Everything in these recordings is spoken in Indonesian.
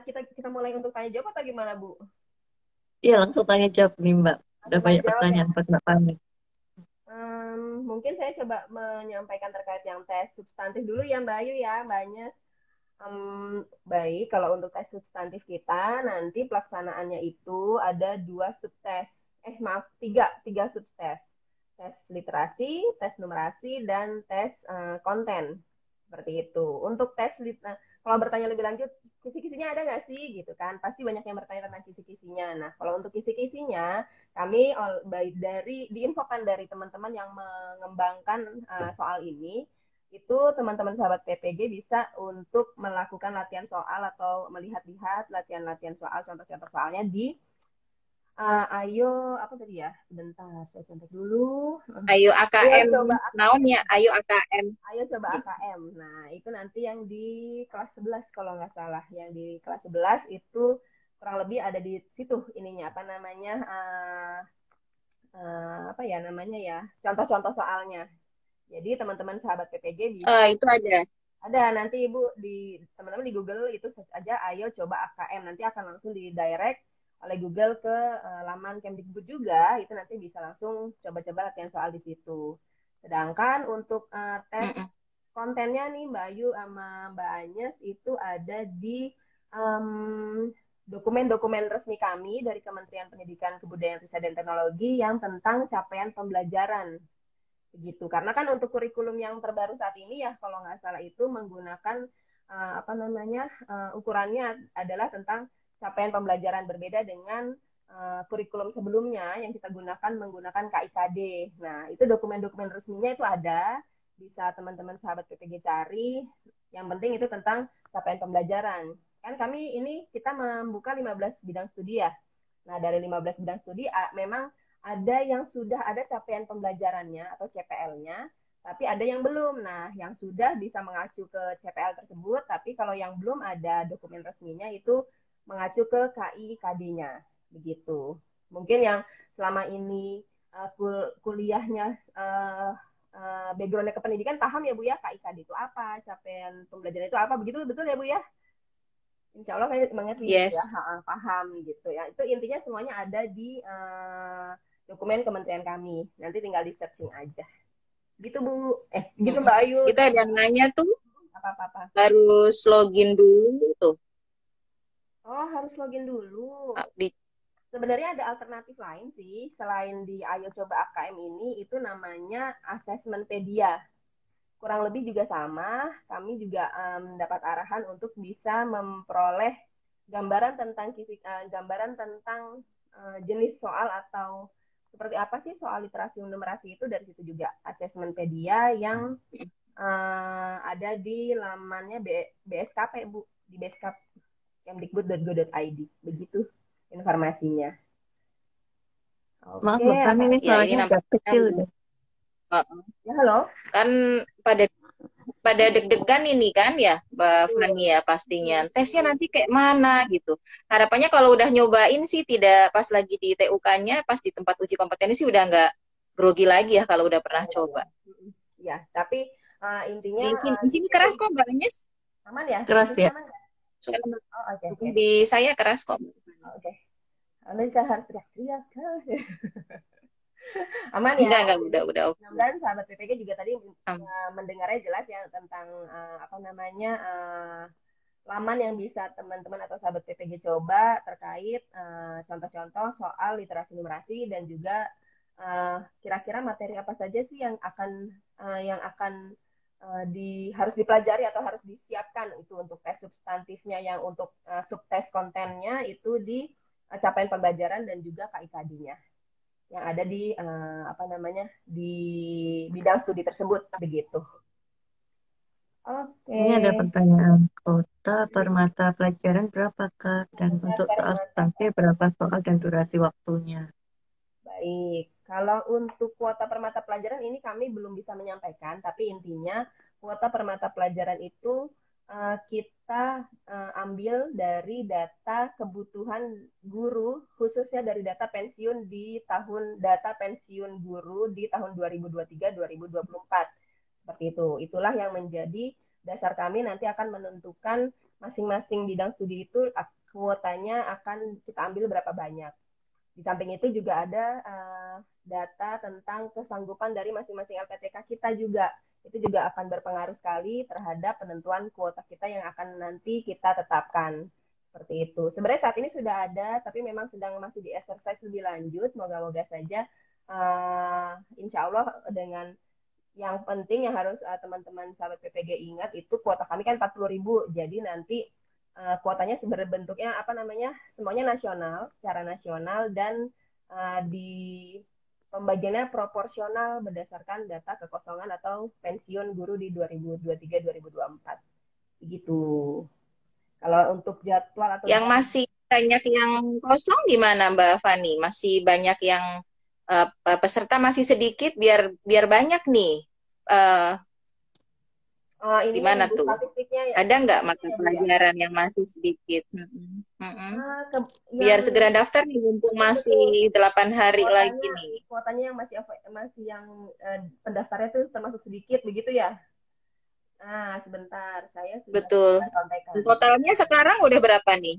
kita kita mulai untuk tanya jawab atau gimana, Bu? Iya, langsung tanya jawab nih, Mbak. Udah Langsung tanya banyak jawab ya. pertanyaan buat Mbak Fani. Mungkin saya coba menyampaikan terkait yang tes substantif dulu ya, Mbak Ayu ya, Mbaknya. Baik, kalau untuk tes substantif kita nanti pelaksanaannya itu ada dua subtes. Maaf, tiga subtes. Tes literasi, tes numerasi, dan tes konten. Seperti itu. Untuk kalau bertanya lebih lanjut, kisi-kisinya ada nggak sih? Gitu kan. Pasti banyak yang bertanya tentang kisi-kisinya. Nah, kalau untuk kisi-kisinya, kami baik dari diinfokan dari teman-teman yang mengembangkan soal ini, itu teman-teman sahabat PPG bisa untuk melakukan latihan soal atau melihat-lihat latihan-latihan soal, contoh-contoh soalnya di ayo apa tadi ya? Sebentar, saya contek dulu. Ayo Ayo AKM, coba naon AKM. ya, ayo AKM. Ayo coba AKM. Nah, itu nanti yang di kelas 11 kalau nggak salah. Yang di kelas 11 itu kurang lebih ada di situ ininya apa namanya? Apa ya namanya ya? Contoh-contoh soalnya. Jadi teman-teman sahabat PPG bisa Itu ada. ada nanti Ibu di teman-teman di Google itu search aja ayo coba AKM nanti akan langsung di direct oleh Google ke laman Kemdikbud juga itu nanti bisa langsung coba-coba latihan soal di situ. Sedangkan untuk tes Mm-mm. kontennya nih Mbak Ayu sama Mbak Anyes itu ada di um, dokumen-dokumen resmi kami dari Kementerian Pendidikan Kebudayaan Riset dan Teknologi yang tentang capaian pembelajaran begitu. Karena kan untuk kurikulum yang terbaru saat ini ya kalau nggak salah itu menggunakan apa namanya ukurannya adalah tentang capaian pembelajaran berbeda dengan kurikulum sebelumnya yang kita gunakan menggunakan KIKD. Nah itu dokumen-dokumen resminya itu ada bisa teman-teman sahabat PPG cari. Yang penting itu tentang capaian pembelajaran. Kan kami ini kita membuka 15 bidang studi ya. Nah, dari 15 bidang studi memang ada yang sudah ada capaian pembelajarannya atau CPL-nya, tapi ada yang belum. Nah, yang sudah bisa mengacu ke CPL tersebut, tapi kalau yang belum ada dokumen resminya itu mengacu ke KI-KD-nya. Begitu. Mungkin yang selama ini kuliahnya background-nya kependidikan paham ya Bu ya KI-KD itu apa, capaian pembelajaran itu apa, begitu betul ya Bu ya? Insya Allah kayak mengerti gitu ya, Yes. paham gitu ya. Itu intinya semuanya ada di dokumen kementerian kami. Nanti tinggal di searching aja. Gitu Bu. Gitu Mm-mm. Mbak Ayu. Kita ada yang nanya tuh Apa-apa. harus login dulu tuh. Oh, harus login dulu. Di, Sebenarnya ada alternatif lain sih. Selain di Ayo Coba AKM ini, itu namanya Assessmentpedia. Kurang lebih juga sama. Kami juga mendapat arahan untuk bisa memperoleh gambaran tentang gambaran tentang jenis soal atau seperti apa sih soal literasi numerasi itu dari situ juga Assessmentpedia yang ada di lamannya BSKP Bu di bskp kemdikbud.go.id begitu informasinya. Maaf, Oke, Mbak Fani, apa? ini ya ini suaranya agak nampaknya kecil belum. deh. Uh-uh. Ya halo. Kan pada pada deg-degan ini kan ya, Mbak Betul. Fani ya pastinya. Tesnya Hmm. nanti kayak mana gitu. Harapannya kalau udah nyobain sih tidak pas lagi di TUK-nya, pas di tempat uji kompetensi sih udah nggak grogi lagi ya kalau udah Ya, pernah ya, ya. coba. Ya, tapi intinya Di di sini situ keras kok Mbak Agnes. aman ya? Di Keras sini ya? aman nggak? Suara Oh, oke, oke. di saya keras kok. Oke. Nanti saya harus teriak-teriak. Aman ya. Enggak, Jadi udah oke. mudah-mudahan sahabat PPG juga tadi Am. mendengarnya jelas ya tentang apa namanya laman yang bisa teman-teman atau sahabat PPG coba terkait contoh-contoh soal literasi numerasi dan juga kira-kira materi apa saja sih yang akan harus dipelajari atau harus disiapkan itu untuk tes substantifnya yang untuk subtes kontennya itu di capaian pembelajaran dan juga KIKD-nya yang ada di apa namanya di bidang studi tersebut begitu. Oke. Ini ada pertanyaan. Kota per mata pelajaran berapa, Kak? Dan untuk Per soal mata substantif berapa soal dan durasi waktunya? Baik, kalau untuk kuota per mata pelajaran ini kami belum bisa menyampaikan, tapi intinya kuota per mata pelajaran itu kita ambil dari data kebutuhan guru, khususnya dari data pensiun di data pensiun guru di tahun 2023-2024. Seperti itu. Itulah yang menjadi dasar kami nanti akan menentukan masing-masing bidang studi itu kuotanya akan kita ambil berapa banyak. Di samping itu juga ada data tentang kesanggupan dari masing-masing LPTK kita juga. Itu juga akan berpengaruh sekali terhadap penentuan kuota kita yang akan nanti kita tetapkan. Seperti itu. Sebenarnya saat ini sudah ada, tapi memang sedang masih di exercise lebih lanjut. Moga-moga saja, insya Allah dengan yang penting yang harus teman-teman sahabat PPG ingat itu kuota kami kan 40.000. Jadi nanti kuotanya berbentuknya apa namanya? Semuanya nasional, secara nasional dan di pembagiannya proporsional berdasarkan data kekosongan atau pensiun guru di 2023-2024. Begitu. Kalau untuk jadwal atau Yang masih banyak yang kosong gimana Mbak Fani? Masih banyak yang peserta masih sedikit biar banyak nih. ini Gimana tuh? statistiknya ya, Ada nggak mata ya, Bu, ya? pelajaran yang masih sedikit? Biar Yang segera daftar nih, mumpung masih 8 hari lagi nih. kuotanya yang masih yang pendaftarnya tuh termasuk sedikit begitu ya? Nah, sebentar, saya sudah Betul. sampaikan. Totalnya sekarang udah berapa nih?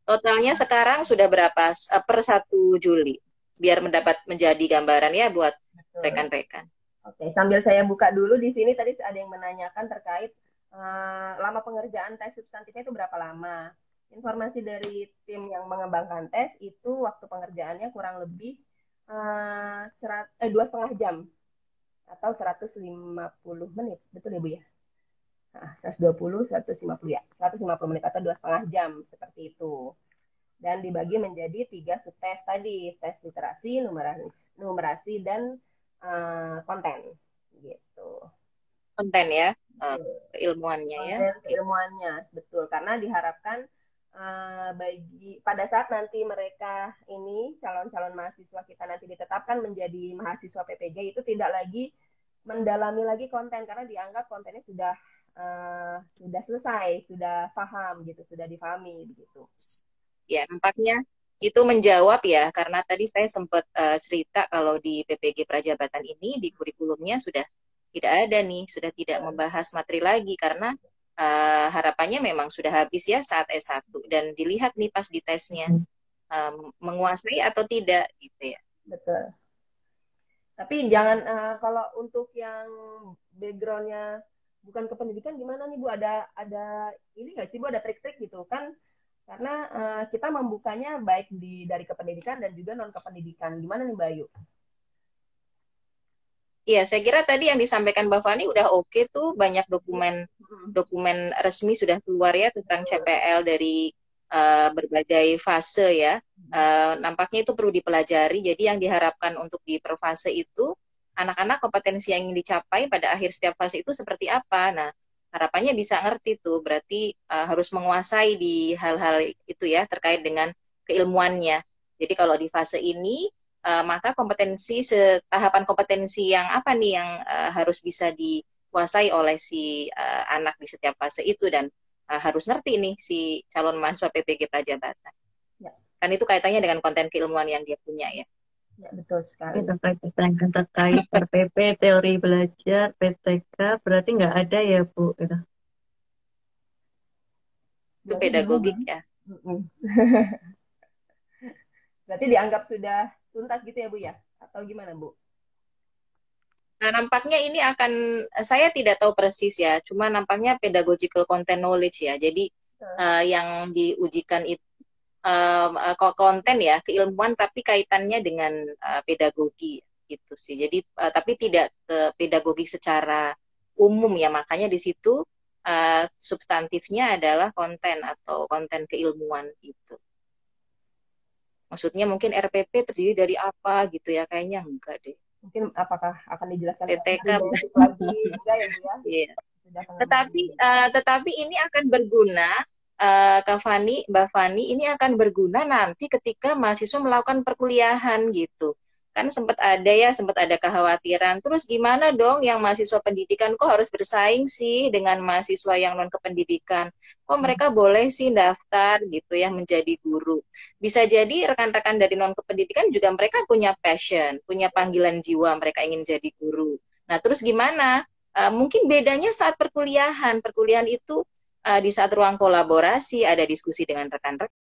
Totalnya sekarang sudah berapa per 1 Juli? Biar menjadi gambaran ya buat rekan-rekan. Oke, sambil saya buka dulu di sini tadi ada yang menanyakan terkait lama pengerjaan tes substantifnya itu berapa lama. Informasi dari tim yang mengembangkan tes itu waktu pengerjaannya kurang lebih 2,5 jam atau 150 menit, betul ya Bu ya? Nah, 120, 150 ya, 150 menit atau 2,5 jam seperti itu. Dan dibagi menjadi 3 subtes tadi, tes literasi, numerasi dan konten gitu. Konten ya, keilmuannya ya. Konten keilmuannya, betul. Karena diharapkan pada saat nanti mereka ini calon-calon mahasiswa kita nanti ditetapkan menjadi mahasiswa PPG itu tidak lagi mendalami lagi konten karena dianggap kontennya sudah selesai, sudah paham gitu, sudah dipahami begitu. Ya, nampaknya itu menjawab ya, karena tadi saya sempat cerita kalau di PPG Prajabatan ini di kurikulumnya sudah tidak ada nih, sudah tidak membahas materi lagi karena harapannya memang sudah habis ya saat S1 dan dilihat nih pas di tesnya menguasai atau tidak gitu ya. Betul. Tapi jangan kalau untuk yang backgroundnya bukan ke pendidikan gimana nih Bu? Ada ini nggak sih Bu, ada trik-trik gitu kan? Karena kita membukanya baik dari kependidikan dan juga non kependidikan. Gimana nih Mbak Ayu? Iya, saya kira tadi yang disampaikan Mbak Fani udah oke tuh, banyak dokumen resmi sudah keluar ya tentang CPL dari berbagai fase ya. Nampaknya itu perlu dipelajari. Jadi yang diharapkan untuk di per fase itu anak-anak kompetensi yang ingin dicapai pada akhir setiap fase itu seperti apa. Nah, harapannya bisa ngerti tuh, berarti harus menguasai di hal-hal itu ya terkait dengan keilmuannya. Jadi kalau di fase ini maka tahapan kompetensi yang apa nih yang harus bisa dikuasai oleh si anak di setiap fase itu dan harus ngerti nih si calon mahasiswa PPG Prajabatan. Ya. Kan itu kaitannya dengan konten keilmuan yang dia punya ya. Ya, betul sekali. Terkait RPP, teori belajar, PTK, berarti nggak ada ya Bu? Gitu. Itu pedagogik ya. Berarti dianggap sudah tuntas gitu ya Bu ya? Atau gimana Bu? Nah, nampaknya ini saya tidak tahu persis ya, cuma nampaknya pedagogical content knowledge ya. Jadi yang diujikan itu konten ya, keilmuan tapi kaitannya dengan pedagogi gitu sih. Jadi tapi tidak ke pedagogi secara umum ya, makanya di situ substantifnya adalah konten atau konten keilmuan itu. Maksudnya mungkin RPP terdiri dari apa gitu ya, kayaknya enggak deh. Mungkin apakah akan dijelaskan PTK lagi enggak ya Bu ya? Iya. Tetapi ini akan berguna Kak Fani, Mbak Fani, ini akan berguna nanti ketika mahasiswa melakukan perkuliahan gitu. Kan sempat ada kekhawatiran. Terus gimana dong yang mahasiswa pendidikan kok harus bersaing sih dengan mahasiswa yang non kependidikan? Kok mereka boleh sih daftar gitu ya menjadi guru? Bisa jadi rekan-rekan dari non kependidikan juga mereka punya passion, punya panggilan jiwa, mereka ingin jadi guru. Nah, terus gimana? Mungkin bedanya saat perkuliahan. Perkuliahan itu di saat ruang kolaborasi, ada diskusi dengan rekan-rekan,